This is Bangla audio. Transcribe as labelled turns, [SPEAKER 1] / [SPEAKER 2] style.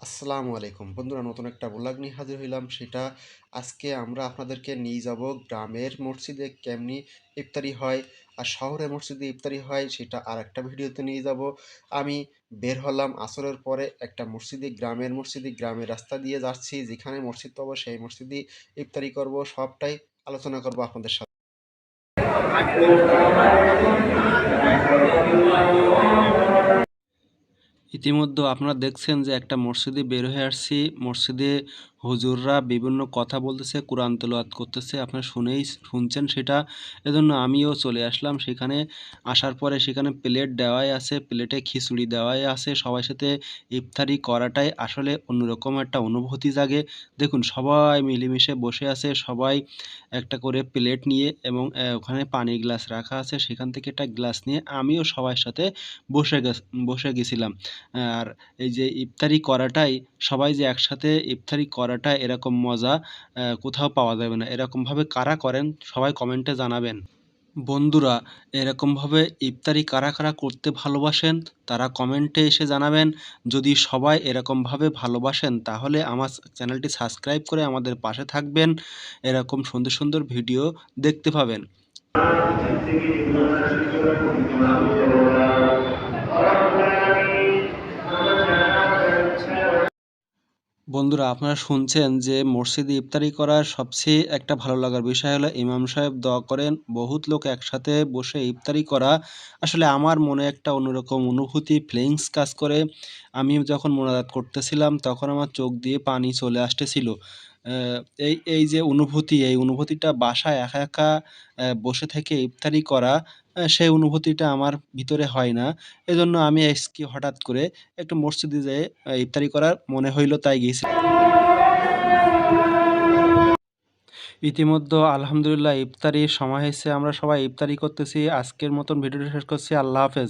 [SPEAKER 1] আসসালামু আলাইকুম বন্ধুরা, নতুন একটা ব্লগ নিয়ে হাজির হইলাম। সেটা আজকে আমরা আপনাদেরকে নিয়ে যাব গ্রামের মসজিদে কেমনি ইফতারি হয় আর শহরের মসজিদে ইফতারি হয়, সেটা আর একটা ভিডিওতে নিয়ে যাব। আমি বের হলাম আসরের পরে একটা মসজিদে, গ্রামের মসজিদে, গ্রামের রাস্তা দিয়ে যাচ্ছি, যেখানে মসজিদ পাবো সেই মসজিদে ইফতারি করব। সবটাই আলোচনা করব আপনাদের সাথে। ইতিমধ্যে আপনারা দেখছেন যে একটা মসজিদে বের হয়ে আসছি। মসজিদে হুজুররা বিভিন্ন কথা বলতেছে, কোরআন তেলাওয়াত করতেছে, আপনারা শুনছেন সেটা। এজন্য আমিও চলে আসলাম সেখানে। আসার পরে সেখানে প্লেট দেওয়াই আছে, প্লেটে খিচুড়ি দেওয়াই আছে। সবার সাথে ইফতারি করাটাই আসলে অন্যরকম একটা অনুভূতি জাগে। দেখুন, সবাই মিলেমিশে বসে আছে, সবাই একটা করে প্লেট নিয়ে, এবং ওখানে পানির গ্লাস রাখা আছে, সেখান থেকে একটা গ্লাস নিয়ে আমিও সবার সাথে বসে গেছিলাম। আর এই যে ইফতারি করাটাই, সবাই যে একসাথে ইফতারি করাটা এরকম মজা কোথাও পাওয়া যাবে না। এরকমভাবে কারা করেন সবাই কমেন্টে জানাবেন। বন্ধুরা, এরকমভাবে ইফতারি কারা কারা করতে ভালোবাসেন তারা কমেন্টে এসে জানাবেন। যদি সবাই এরকমভাবে ভালোবাসেন তাহলে আমার চ্যানেলটি সাবস্ক্রাইব করে আমাদের পাশে থাকবেন। এরকম সুন্দর সুন্দর ভিডিও দেখতে পাবেন। বন্ধুরা, আপনারা শুনছেন যে মসজিদে ইফতারি করার সবচেয়ে একটা ভালো লাগার বিষয় হলো ইমাম সাহেব দোয়া করেন। বহুত লোক একসাথে বসে ইফতারি করা আসলে আমার মনে একটা অন্যরকম অনুভূতি, ফিলিংস কাজ করে। আমি যখন মোনাজাত করতেছিলাম তখন আমার চোখ দিয়ে পানি চলে আসতেছিল। এই এই যে অনুভূতি, এই অনুভূতিটা বাসায় একা একা বসে থেকে ইফতারি করা, সেই অনুভূতিটা আমার ভিতরে হয় না। এজন্য আমি আজকে হঠাৎ করে একটু মসজিদে যেয়ে ইফতারি করার মনে হইল, তাই গেছি। ইতিমধ্যে আলহামদুলিল্লাহ ইফতারির সময় হয়েছে, আমরা সবাই ইফতারি করতেছি। আজকের মতন ভিডিওটা শেষ করছি। আল্লাহ হাফেজ।